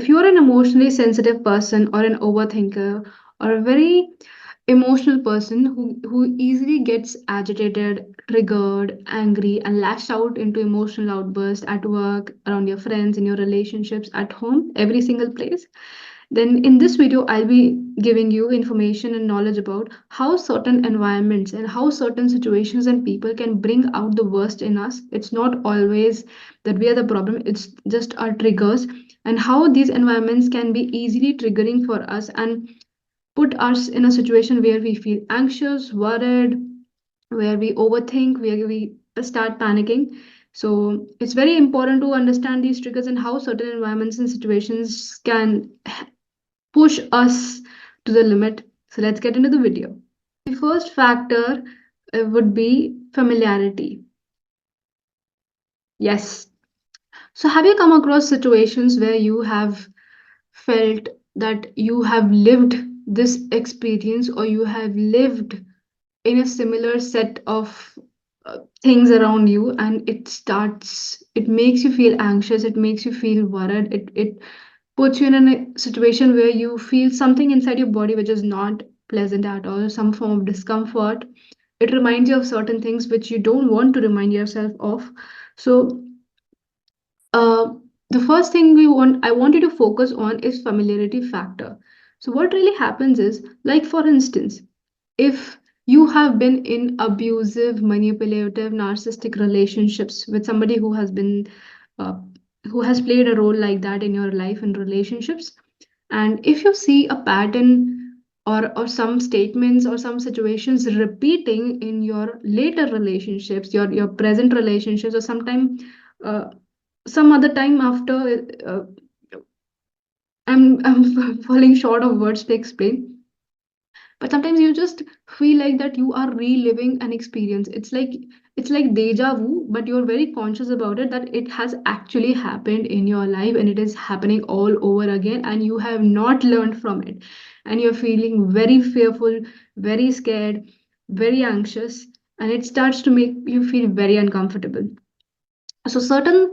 if you are an emotionally sensitive person or an overthinker or a very emotional person who easily gets agitated, triggered, angry, and lashed out into emotional outbursts at work, around your friends, in your relationships, at home, every single place, then in this video, I'll be giving you information and knowledge about how certain environments and how certain situations and people can bring out the worst in us. It's not always that we are the problem, it's just our triggers, and how these environments can be easily triggering for us and put us in a situation where we feel anxious, worried, where we overthink, where we start panicking. So it's very important to understand these triggers and how certain environments and situations can push us to the limit. So let's get into the video. The first factor would be familiarity. Yes. So have you come across situations where you have felt that you have lived this experience or you have lived in a similar set of things around you, and it makes you feel anxious, it makes you feel worried, it puts you in a situation where you feel something inside your body which is not pleasant at all, some form of discomfort. It reminds you of certain things which you don't want to remind yourself of. So, uh, the first thing I want you to focus on is familiarity factor. So, what really happens is, like for instance, if you have been in abusive, manipulative, narcissistic relationships with somebody uh, who has played a role like that in your life and relationships, and if you see a pattern or some statements or some situations repeating in your later relationships, your present relationships, or sometime uh, some other time after, I'm falling short of words to explain, but sometimes you just feel like that you are reliving an experience. It's like deja vu, but you're very conscious about it, that it has actually happened in your life and it is happening all over again, and you have not learned from it, and you're feeling very fearful, very scared, very anxious, and it starts to make you feel very uncomfortable. So certain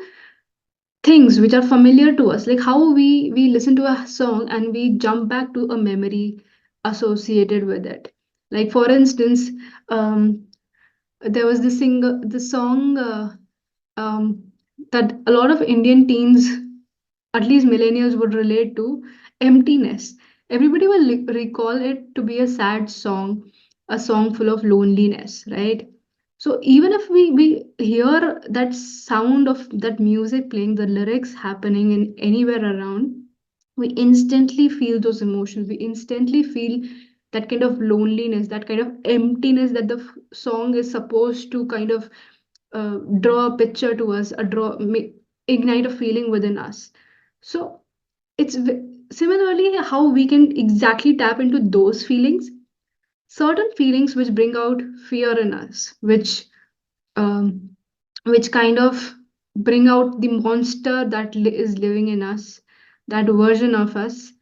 things which are familiar to us, like how we listen to a song and we jump back to a memory associated with it. Like for instance, um, there was the song um, that a lot of Indian teens, at least millennials, would relate to, emptiness. Everybody will recall it to be a sad song, a song full of loneliness, right? So even if we hear that sound of that music playing, the lyrics happening in anywhere around, we instantly feel those emotions. We instantly feel that kind of loneliness, that kind of emptiness that the song is supposed to kind of draw a picture to us, ignite a feeling within us. So it's similarly how we can exactly tap into those feelings, certain feelings which bring out fear in us, um, which kind of bring out the monster that is living in us, that version of us,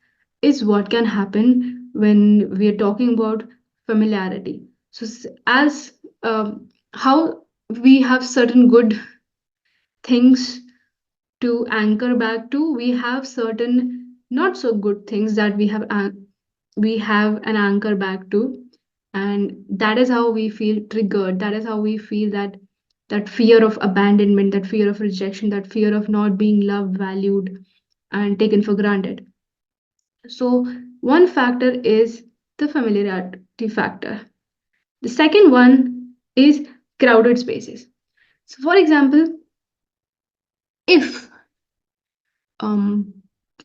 is what can happen when we are talking about familiarity. So as how we have certain good things to anchor back to, we have certain not so good things that we have an anchor back to, and that is how we feel triggered, that is how we feel that fear of abandonment, that fear of rejection, that fear of not being loved, valued, and taken for granted. So one factor is the familiarity factor. The second one is crowded spaces. So for example, if um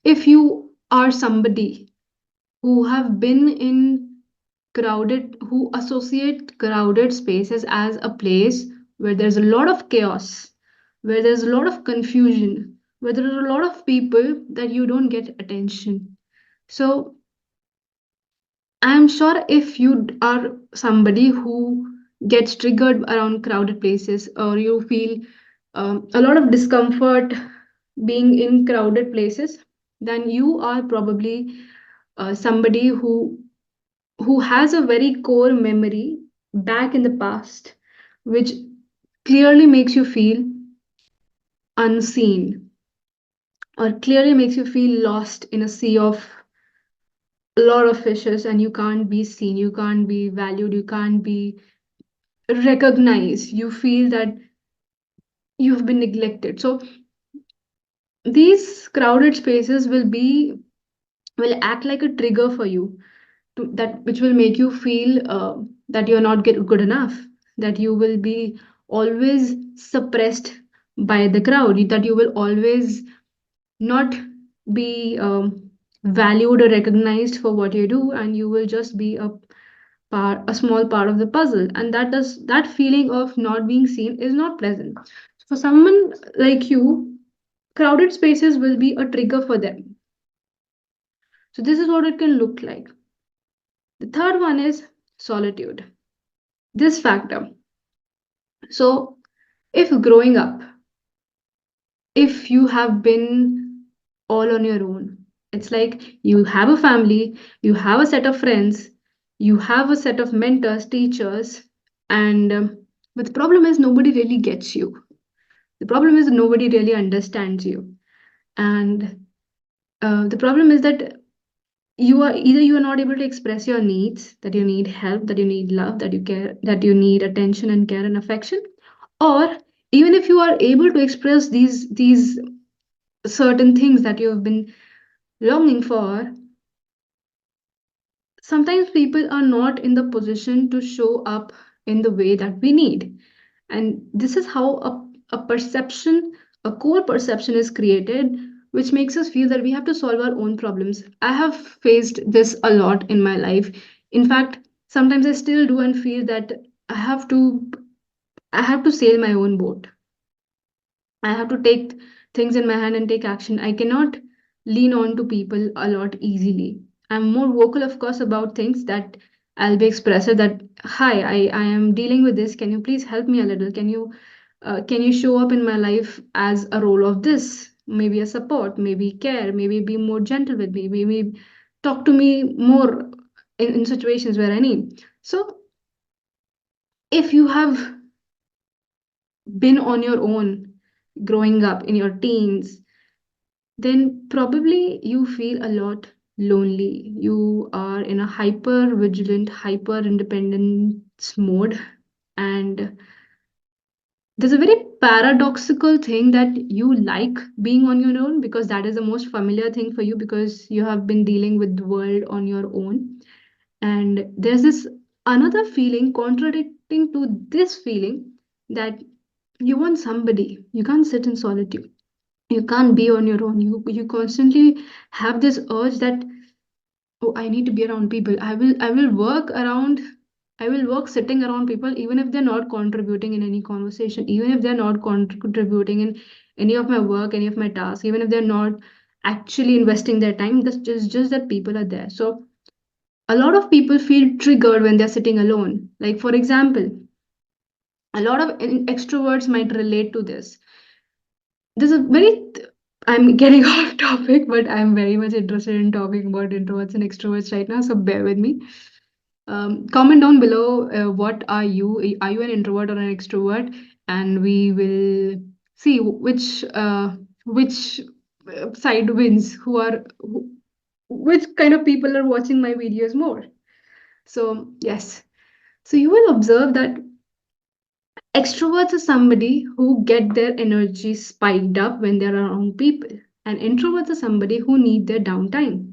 if you are somebody who have been in crowded, who associate crowded spaces as a place where there's a lot of chaos, where there's a lot of confusion, where there are a lot of people, that you don't get attention. So I'm sure if you are somebody who gets triggered around crowded places, or you feel a lot of discomfort being in crowded places, then you are probably somebody who has a very core memory back in the past, which clearly makes you feel unseen, or clearly makes you feel lost in a sea of a lot of fishes, and you can't be seen, you can't be valued, you can't be recognized, you feel that you have been neglected. So these crowded spaces will act like a trigger for you, to that which will make you feel that you're not good enough, that you will be always suppressed by the crowd, that you will always not be valued or recognized for what you do, and you will just be a small part of the puzzle, and that feeling of not being seen is not pleasant. For someone like you, crowded spaces will be a trigger for them. So this is what it can look like. The third one is solitude. This factor. So if growing up, if you have been all on your own, it's like you have a family, you have a set of friends, you have a set of mentors, teachers, and but the problem is nobody really gets you. The problem is nobody really understands you. And the problem is that you are not able to express your needs, that you need help, that you need love, that you care, that you need attention and care and affection. Or even if you are able to express these certain things that you have been longing for, sometimes people are not in the position to show up in the way that we need. And this is how a perception, a core perception is created, which makes us feel that we have to solve our own problems. I have faced this a lot in my life. In fact, sometimes I still do and feel that I have to I have to sail my own boat. I have to take things in my hand and take action. I cannot lean on to people a lot easily. I'm more vocal, of course, about things that I'll be expressive that, hi, I am dealing with this. Can you please help me a little? Can you show up in my life as a role of this? Maybe a support, maybe care, maybe be more gentle with me, maybe talk to me more in situations where I need. So if you have been on your own growing up in your teens, then probably you feel a lot lonely. You are in a hyper vigilant, hyper independence mode. And there's a very paradoxical thing that you like being on your own because that is the most familiar thing for you because you have been dealing with the world on your own. And there's this another feeling contradicting to this feeling that you want somebody, you can't sit in solitude, you can't be on your own, you constantly have this urge that, oh, I need to be around people, I will work sitting around people even if they're not contributing in any conversation, even if they're not contributing in any of my work, any of my tasks, even if they're not actually investing their time. That's just that people are there. So a lot of people feel triggered when they're sitting alone. Like for example, a lot of extroverts might relate to this. There's a very I'm getting off topic, but I'm very much interested in talking about introverts and extroverts right now, so bear with me. Comment down below, what are you? Are you an introvert or an extrovert? And we will see which side wins. Which kind of people are watching my videos more? So yes, so you will observe that extroverts are somebody who get their energy spiked up when they're around people, and introverts are somebody who need their downtime.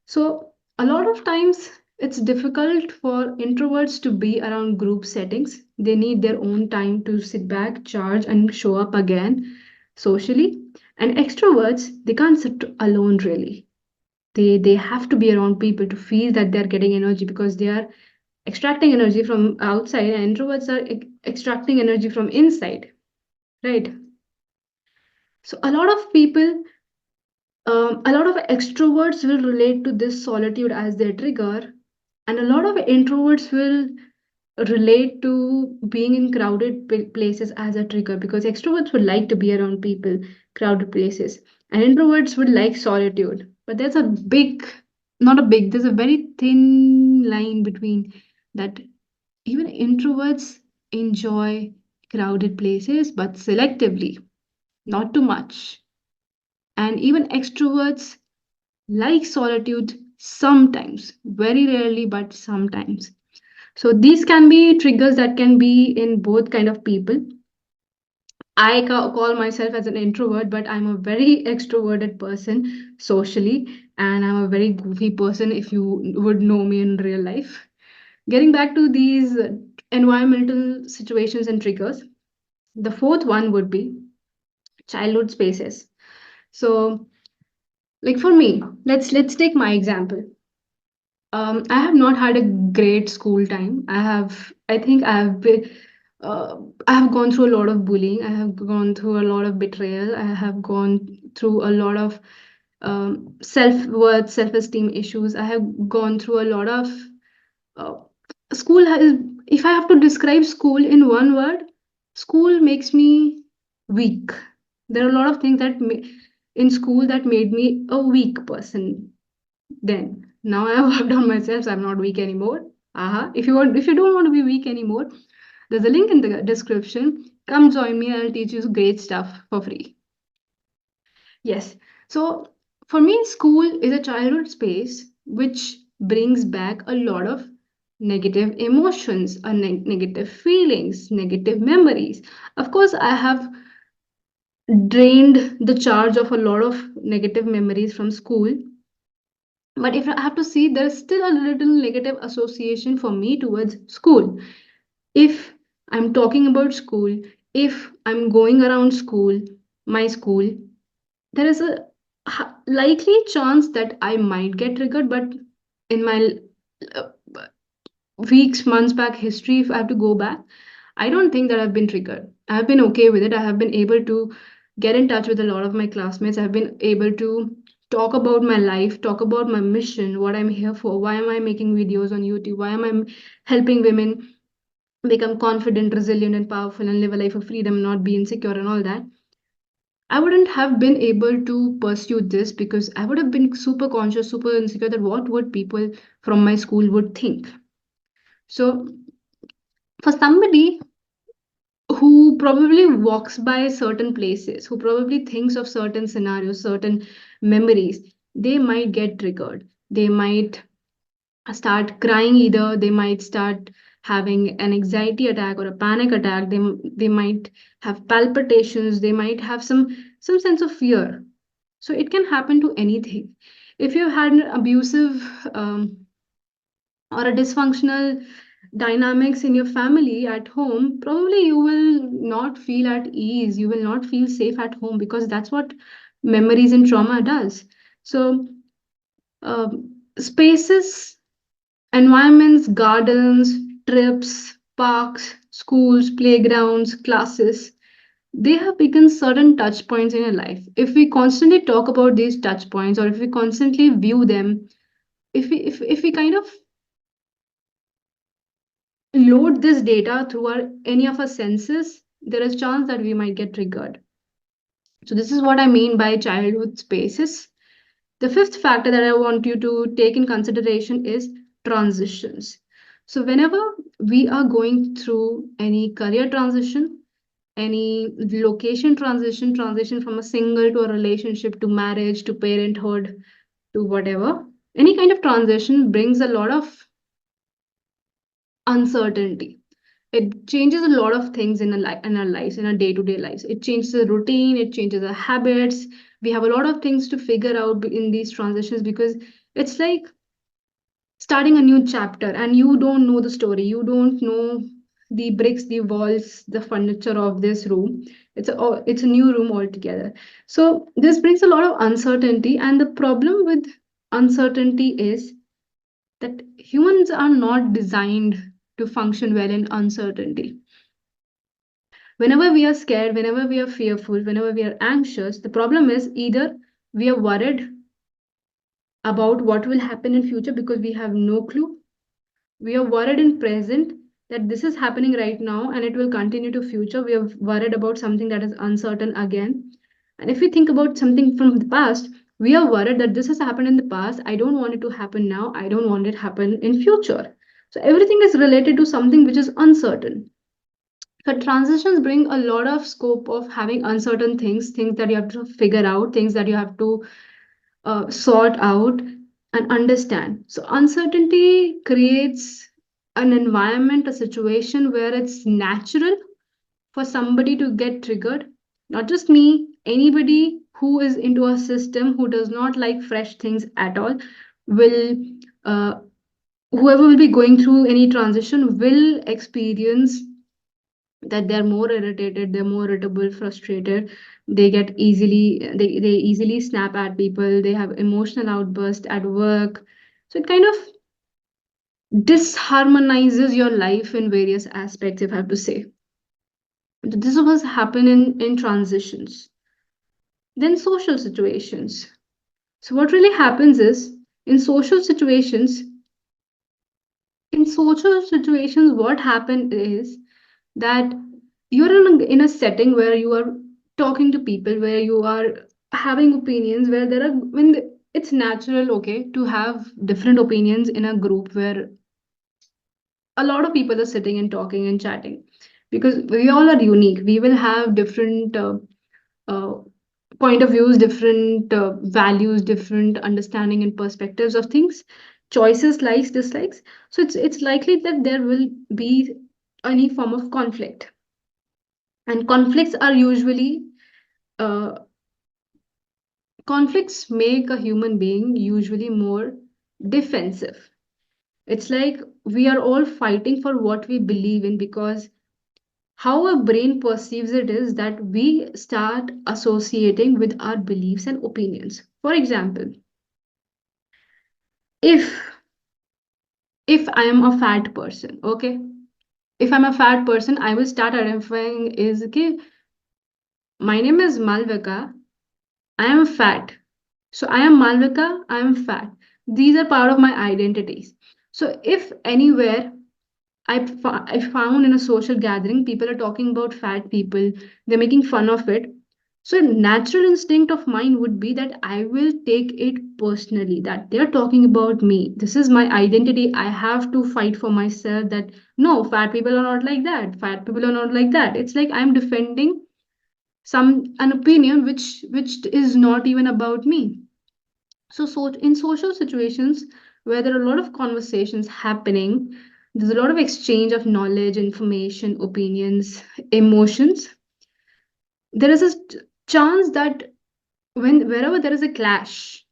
So, a lot of times it's difficult for introverts to be around group settings. They need their own time to sit back, charge, and show up again socially. And extroverts, they can't sit alone really. They have to be around people to feel that they're getting energy because they are extracting energy from outside, and introverts are extracting energy from inside, right? So a lot of extroverts will relate to this solitude as their trigger, and a lot of introverts will relate to being in crowded places as a trigger because extroverts would like to be around people, crowded places, and introverts would like solitude. But there's a big, not a big, there's a very thin line between that. Even introverts enjoy crowded places, but selectively, not too much. And even extroverts like solitude sometimes, very rarely, but sometimes. So these can be triggers that can be in both kind of people. Call myself as an introvert, but I'm a very extroverted person socially, and I'm a very goofy person if you would know me in real life. Getting back to these environmental situations and triggers, the fourth one would be childhood spaces. So, like for me, let's take my example. I have not had a great school time. I think uh, I have gone through a lot of bullying. I have gone through a lot of betrayal. I have gone through a lot of self-worth, self-esteem issues. I have gone through a lot of uh, school has. If I have to describe school in one word, school makes me weak. There are a lot of things in school that made me a weak person then. Now I have worked on myself, so I'm not weak anymore. If you don't want to be weak anymore, there's a link in the description. Come join me, I'll teach you great stuff for free. Yes. So for me, school is a childhood space which brings back a lot of negative emotions, negative feelings, negative memories. Of course, I have drained the charge of a lot of negative memories from school. But if I have to see, there's still a little negative association for me towards school. If I'm talking about school, if I'm going around school, my school, there is a likely chance that I might get triggered. But in my uh, weeks, months back history, if I have to go back, I don't think that I've been triggered. I've been okay with it. I have been able to get in touch with a lot of my classmates. I've been able to talk about my life, talk about my mission, what I'm here for, why am I making videos on YouTube, why am I helping women become confident, resilient, and powerful and live a life of freedom, not be insecure and all that. I wouldn't have been able to pursue this because I would have been super conscious, super insecure that what would people from my school would think. So for somebody who probably walks by certain places, who probably thinks of certain scenarios, certain memories, they might get triggered. They might start crying either, they might start having an anxiety attack or a panic attack. They might have palpitations, they might have some sense of fear. So it can happen to anything. If you've had an abusive or a dysfunctional dynamics in your family at home, probably you will not feel at ease. You will not feel safe at home because that's what memories and trauma does. So, spaces, environments, gardens, trips, parks, schools, playgrounds, classes, they have become certain touch points in your life. If we constantly talk about these touch points or if we constantly view them, if we kind of load this data through any of our senses, there is chance that we might get triggered. So this is what I mean by childhood spaces. The fifth factor that I want you to take in consideration is transitions. So whenever we are going through any career transition, any location transition, transition from a single to a relationship to marriage to parenthood to whatever, any kind of transition brings a lot of uncertainty. It changes a lot of things in our lives, in our day-to-day lives. It changes the routine, it changes our habits. We have a lot of things to figure out in these transitions because it's like starting a new chapter and you don't know the story. You don't know the bricks, the walls, the furniture of this room. It's a new room altogether. So this brings a lot of uncertainty, and the problem with uncertainty is that humans are not designed to function well in uncertainty. Whenever we are scared, whenever we are fearful, whenever we are anxious, the problem is either we are worried about what will happen in future because we have no clue. We are worried in present that this is happening right now and it will continue to future. We are worried about something that is uncertain again. And if we think about something from the past, we are worried that this has happened in the past. I don't want it to happen now. I don't want it to happen in future. So everything is related to something which is uncertain. So transitions bring a lot of scope of having uncertain things, things that you have to figure out, things that you have to sort out and understand. So uncertainty creates an environment, a situation where it's natural for somebody to get triggered. Not just me, anybody who is into a system who does not like fresh things at all will. Whoever will be going through any transition will experience that they're more irritated, they're more irritable, frustrated, they get easily, they easily snap at people, they have emotional outburst at work. So it kind of disharmonizes your life in various aspects, if I have to say. This was happen in transitions. Then social situations. So what really happens is in social situations, what happened is that you're in a setting where you are talking to people, where you are having opinions, where there are it's natural, okay, to have different opinions in a group where a lot of people are sitting and talking and chatting, because we all are unique. We will have different uh, point of views, different values, different understanding and perspectives of things, choices, likes, dislikes. So it's likely that there will be any form of conflict, and uh, conflicts make a human being usually more defensive. It's like we are all fighting for what we believe in, because how our brain perceives it is that we start associating with our beliefs and opinions. For example, if I am a fat person, okay, if I'm a fat person, I will start identifying is, okay, my name is Malvika, I am fat. So I am Malvika, I am fat. These are part of my identities. So if anywhere I found in a social gathering, people are talking about fat people, they're making fun of it. So natural instinct of mine would be that I will take it personally, that they're talking about me. This is my identity. I have to fight for myself that no, fat people are not like that. Fat people are not like that. It's like I'm defending an opinion which is not even about me. So in social situations where there are a lot of conversations happening, there's a lot of exchange of knowledge, information, opinions, emotions. There is a chance that wherever there is a clash,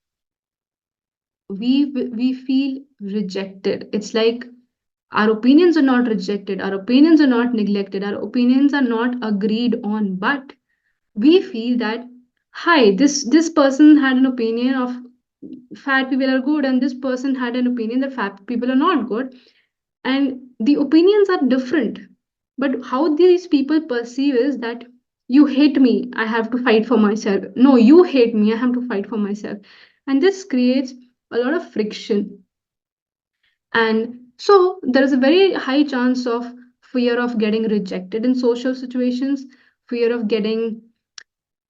we feel rejected. It's like our opinions are not rejected, our opinions are not neglected, our opinions are not agreed on, but we feel that hi, this person had an opinion of fat people are good, and this person had an opinion that fat people are not good, and the opinions are different, but how these people perceive is that you hate me, I have to fight for myself, no, you hate me, I have to fight for myself. And this creates a lot of friction, and so there is a very high chance of fear of getting rejected in social situations, fear of getting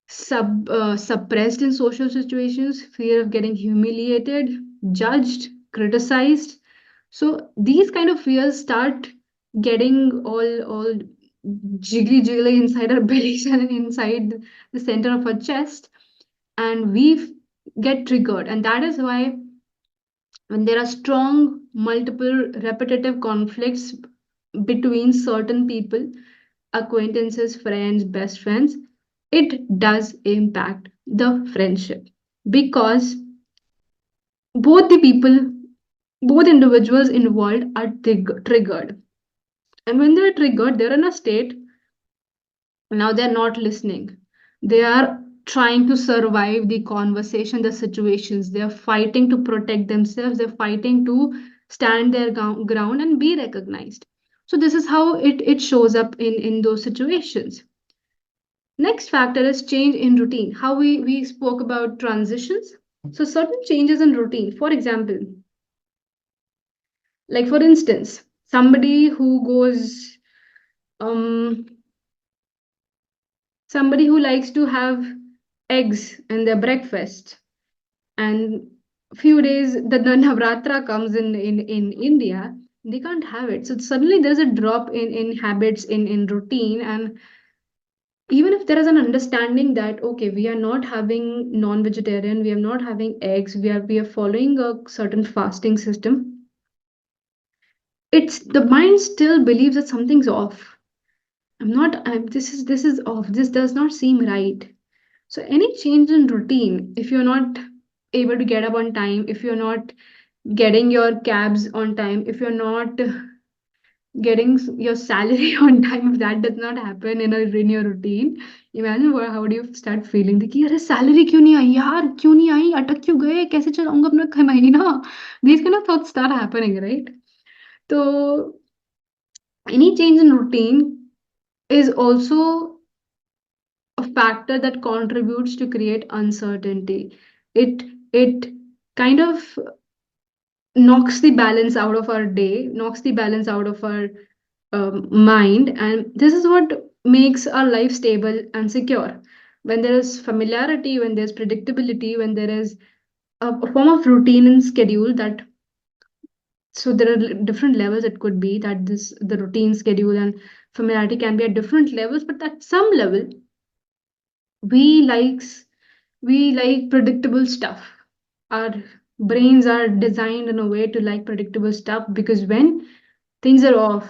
suppressed in social situations, fear of getting humiliated, judged, criticized. So these kind of fears start getting all jiggly inside our bellies and inside the center of our chest, and get triggered. And that is why when there are strong, multiple, repetitive conflicts between certain people, acquaintances, friends, best friends, it does impact the friendship, because both the people, both individuals involved are triggered. And when they're triggered, they're in a state, now they're not listening. They are trying to survive the conversation, the situations. They're fighting to protect themselves, they're fighting to stand their ground and be recognized. So this is how it shows up in those situations. Next factor is change in routine. How we spoke about transitions. So certain changes in routine. For example, like for instance, um somebody who likes to have eggs in their breakfast, and few days the Navratra comes in India. They can't have it. So suddenly there's a drop in habits, in routine. And even if there is an understanding that okay, we are not having non-vegetarian, we are not having eggs, we are following a certain fasting system, it's the mind still believes that something's off. This is off. This does not seem right. So any change in routine, if you're not able to get up on time, if you're not getting your cabs on time, if you're not getting your salary on time, if that does not happen in your routine, imagine how do you start feeling कि अरे salary क्यों नहीं आई यार, क्यों नहीं आई, अटक क्यों गए, कैसे चलाऊंगा अपना महीना. These kind of thoughts start happening, right? So any change in routine is also a factor that contributes to create uncertainty. It kind of knocks the balance out of our day, knocks the balance out of our mind, and this is what makes our life stable and secure. When there is familiarity, when there's predictability, when there is a form of routine and schedule that, so there are different levels. It could be that this the routine, schedule, and familiarity can be at different levels, but at some level we likes we like predictable stuff. Our brains are designed in a way to like predictable stuff, because when things are off,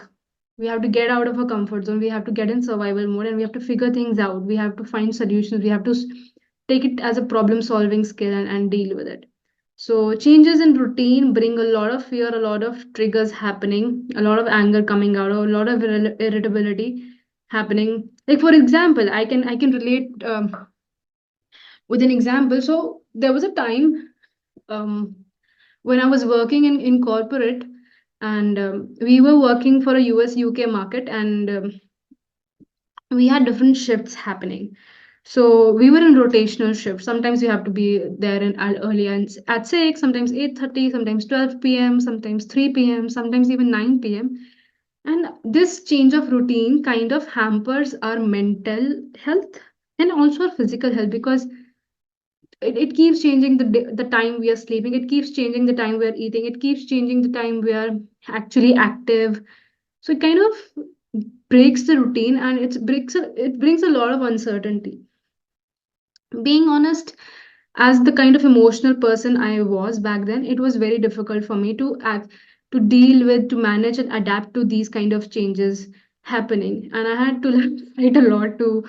we have to get out of our comfort zone, we have to get in survival mode, and we have to figure things out, we have to find solutions, we have to take it as a problem solving skill, and deal with it. So changes in routine bring a lot of fear, a lot of triggers happening, a lot of anger coming out, a lot of irritability happening. Like for example, I can relate with an example. So there was a time um, when I was working in corporate, and we were working for a US UK market, and we had different shifts happening. So we were in rotational shifts. Sometimes you have to be there early and at 6, sometimes 8:30, sometimes 12 p.m., sometimes 3 p.m., sometimes even 9 p.m. And this change of routine kind of hampers our mental health and also our physical health, because it keeps changing the time we are sleeping, it keeps changing the time we are eating, it keeps changing the time we are actually active. So it kind of breaks the routine, and it brings a lot of uncertainty. Being honest, as the kind of emotional person I was back then, it was very difficult for me to act, to deal with, to manage and adapt to these kind of changes happening, and I had to like fight a lot to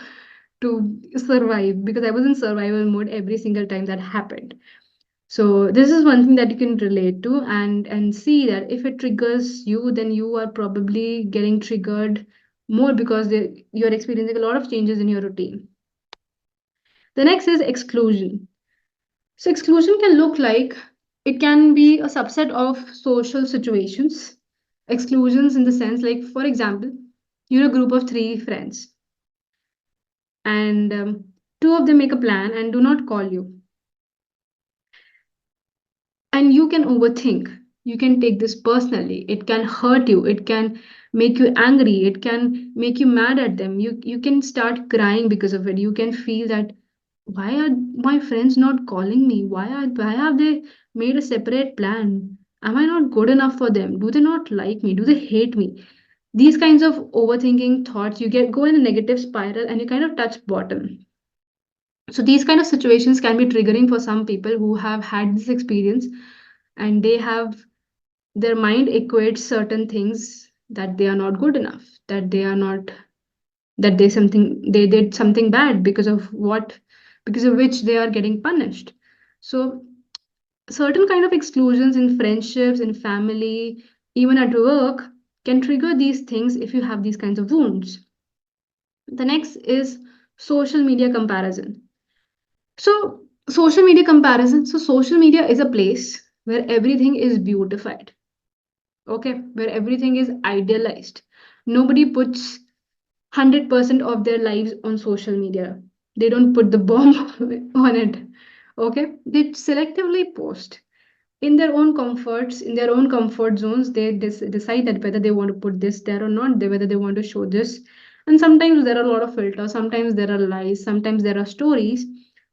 survive, because I was in survival mode every single time that happened. So this is one thing that you can relate to, and see that if it triggers you, then you are probably getting triggered more, because you're experiencing a lot of changes in your routine. The next is exclusion. So exclusion can look like, it can be a subset of social situations. Exclusions in the sense, like for example, you're a group of three friends, and two of them make a plan and do not call you, and you can overthink, you can take this personally, it can hurt you, it can make you angry, it can make you mad at them, you can start crying because of it. You can feel that, why are my friends not calling me, why have they made a separate plan, am I not good enough for them, do they not like me, do they hate me? These kinds of overthinking thoughts, you get go in a negative spiral, and you kind of touch bottom. So these kind of situations can be triggering for some people who have had this experience, and they have, their mind equates certain things, that they are not good enough, that they are not, that they did something bad, because of which they are getting punished. So certain kind of exclusions in friendships, in family, even at work, can trigger these things if you have these kinds of wounds. The next is social media comparison. So social media is a place where everything is beautified, okay, where everything is idealized. Nobody puts 100% of their lives on social media. They don't put the bomb on it, okay. They selectively post in their own comforts, in their own comfort zones. They decide that whether they want to put this there or not, whether they want to show this. And sometimes there are a lot of filters, sometimes there are lies, sometimes there are stories,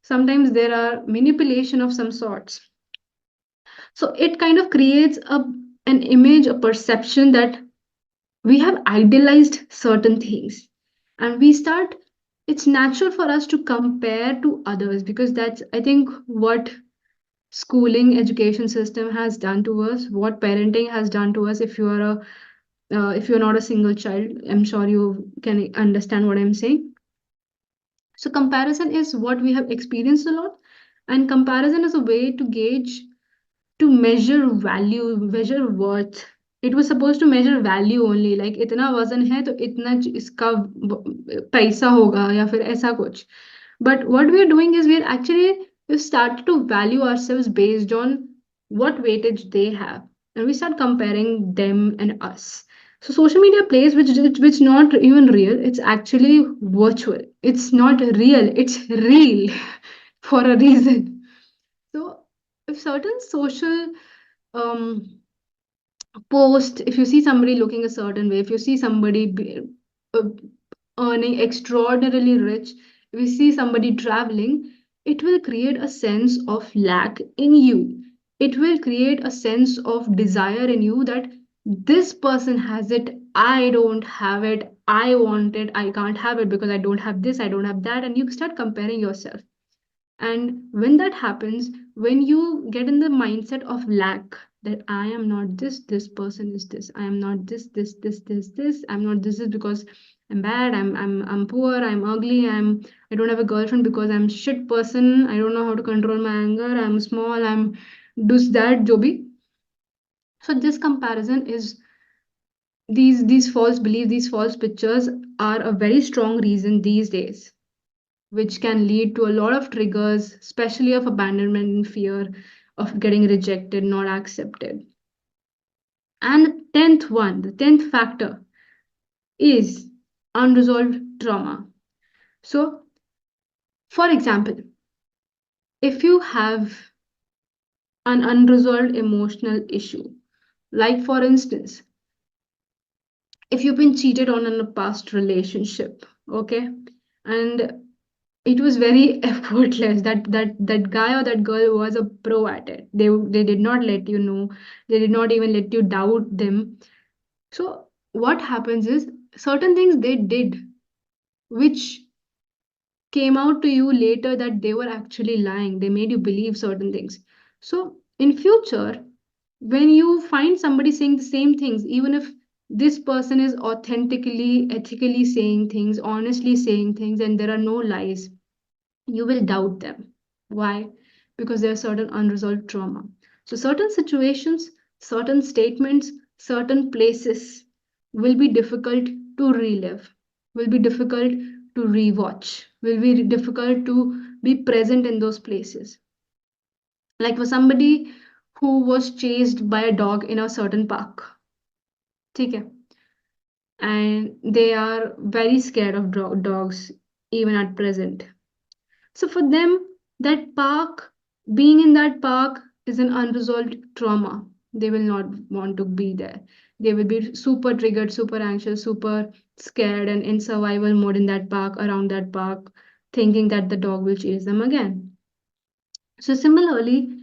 sometimes there are manipulation of some sorts. So it kind of creates an image, a perception that we have idealized certain things, and we start, it's natural for us to compare to others, because that's, I think, what schooling education system has done to us, what parenting has done to us. If you are a if you're not a single child, I'm sure you can understand what I'm saying. So comparison is what we have experienced a lot, and comparison is a way to gauge, to measure value, measure worth. It was supposed to measure value only, like इतना वजन है तो इतना इसका पैसा होगा या फिर ऐसा कुछ. But what we are doing is we are actually, we started to value ourselves based on what weightage they have, and we start comparing them and us. So social media plays which not even real. It's actually virtual. It's not real. It's real for a reason. So if certain social um, post, if you see somebody looking a certain way, if you see somebody uh, earning extraordinarily rich, if you see somebody traveling, it will create a sense of lack in you. It will create a sense of desire in you that this person has it, I don't have it, I want it, I can't have it because I don't have this, I don't have that, and you start comparing yourself. And when that happens, when you get in the mindset of lack, that I am not this, this person is this, I am not this, I'm not this is because I'm bad, I'm poor, I'm ugly, I don't have a girlfriend because I'm shit person, I don't know how to control my anger, I'm small, I'm this, that, jo bhi. So this comparison is, these false beliefs, these false pictures are a very strong reason these days, which can lead to a lot of triggers, especially of abandonment and fear of getting rejected, not accepted. And the 10th factor is unresolved trauma. So, for example, if you have an unresolved emotional issue, like for instance, if you've been cheated on in a past relationship, okay, and it was very effortless, that guy or that girl was a pro at it, they did not let you know, they did not even let you doubt them. So what happens is, certain things they did which came out to you later that they were actually lying, they made you believe certain things. So in future, when you find somebody saying the same things, even if this person is authentically, ethically saying things, honestly saying things, and there are no lies, you will doubt them. Why? Because there's certain unresolved trauma. So, certain situations, certain statements, certain places will be difficult to relive, will be difficult to rewatch, will be difficult to be present in those places. Like for somebody who was chased by a dog in a certain park, ठीक है? And they are very scared of dogs even at present. So for them, that park, being in that park is an unresolved trauma. They will not want to be there. They will be super triggered, super anxious, super scared, and in survival mode in that park, around that park, thinking that the dog will chase them again. So, similarly,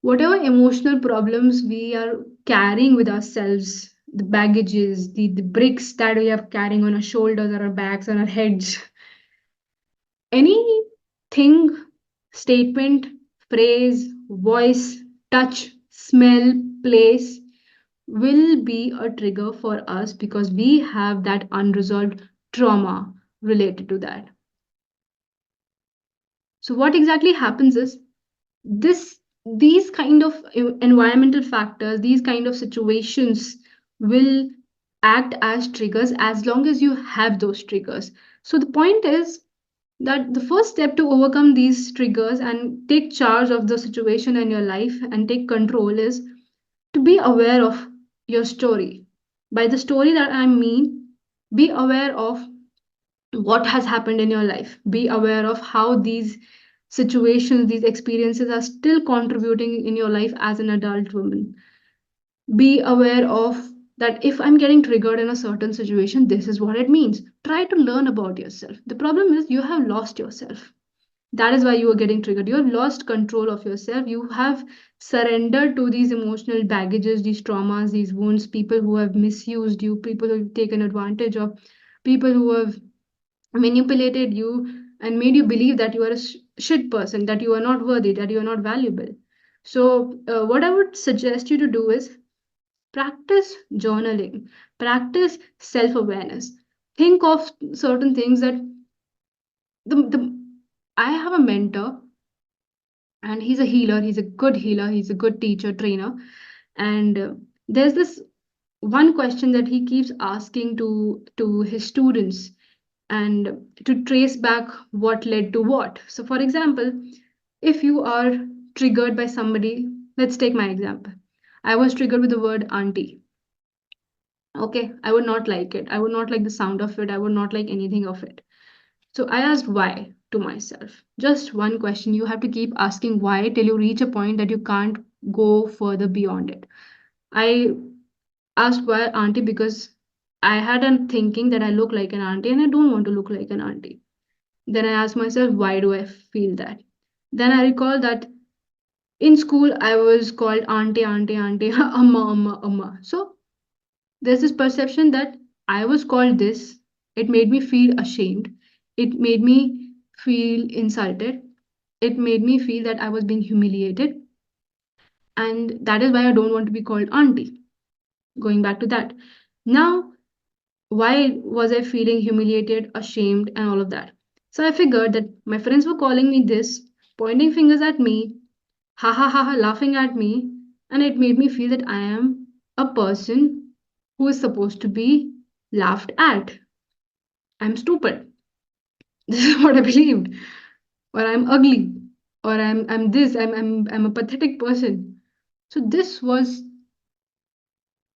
whatever emotional problems we are carrying with ourselves, the baggages, the bricks that we are carrying on our shoulders, or our backs, on our heads, anything, statement, phrase, voice, touch, smell, place will be a trigger for us because we have that unresolved trauma related to that. So, what exactly happens is, this these kind of environmental factors, these kind of situations will act as triggers as long as you have those triggers. So the point is that the first step to overcome these triggers and take charge of the situation in your life and take control is to be aware of your story. By the story that I mean, be aware of what has happened in your life. Be aware of how these situations, these experiences are still contributing in your life as an adult woman. Be aware of that if I'm getting triggered in a certain situation, this is what it means. Try to learn about yourself. The problem is you have lost yourself. That is why you are getting triggered. You have lost control of yourself. You have surrendered to these emotional baggages, these traumas, these wounds, people who have misused you, people who have taken advantage of, people who have manipulated you and made you believe that you are a shit person, that you are not worthy, that you are not valuable. So, what I would suggest you to do is practice journaling, practice self awareness. Think of certain things that the I have a mentor, and he's a healer, he's a good healer, he's a good teacher, trainer. And there's this one question that he keeps asking to his students, and to trace back what led to what. So, for example, if you are triggered by somebody, let's take my example. I was triggered with the word auntie. Okay, I would not like it. I would not like the sound of it. I would not like anything of it. So I asked why to myself. Just one question. You have to keep asking why till you reach a point that you can't go further beyond it. I asked why auntie because I had a thinking that I look like an auntie and I don't want to look like an auntie. Then I asked myself, why do I feel that? Then I recall that in school I was called auntie, auntie, auntie, amma, amma, amma. So there's this perception that I was called this. It made me feel ashamed. It made me feel insulted. It made me feel that I was being humiliated. And that is why I don't want to be called auntie. Going back to that. Now, why was I feeling humiliated, ashamed, and all of that? So I figured that my friends were calling me this, pointing fingers at me, ha ha ha ha, laughing at me, and it made me feel that I am a person who is supposed to be laughed at. I'm stupid. This is what I believed. Or I'm ugly. Or I'm this. I'm a pathetic person. So this was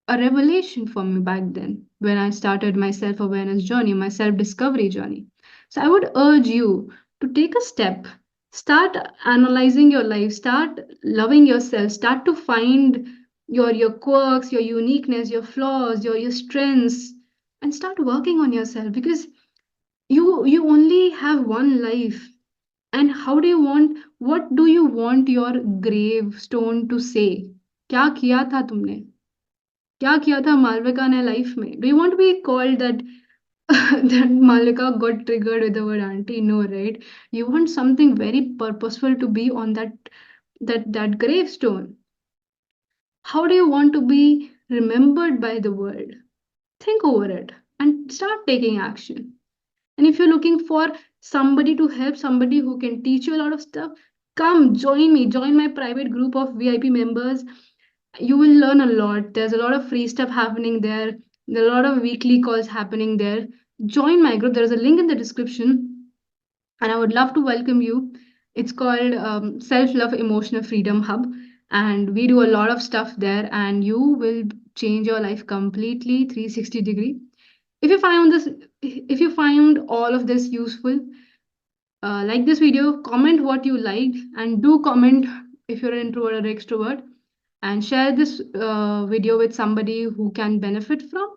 a revelation for me back then when I started my self awareness journey, my self discovery journey. So I would urge you to take a step, start analyzing your life, start loving yourself, start to find your quirks, your uniqueness, your flaws, your strengths, and start working on yourself because you only have one life. And how do you want, what do you want your gravestone to say? क्या किया था तुमने? क्या किया था मालविका ने life में? Do you want to be called that that Malvika got triggered with the word auntie? No, right? You want something very purposeful to be on that gravestone. How do you want to be remembered by the world? Think over it and start taking action. And if you're looking for somebody to help, somebody who can teach you a lot of stuff, come join me. Join my private group of VIP members. You will learn a lot. There's a lot of free stuff happening there. There are a lot of weekly calls happening there. Join my group. There is a link in the description, and I would love to welcome you. It's called Self Love Emotional Freedom Hub, and we do a lot of stuff there, and you will change your life completely 360-degree. If you find this, if you find all of this useful, like this video, comment what you liked, and do comment if you're an introvert or extrovert, and share this video with somebody who can benefit from,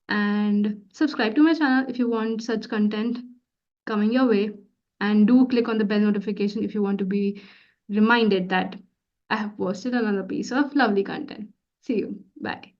and subscribe to my channel if you want such content coming your way, and do click on the bell notification if you want to be reminded that I have posted another piece of lovely content. See you. Bye.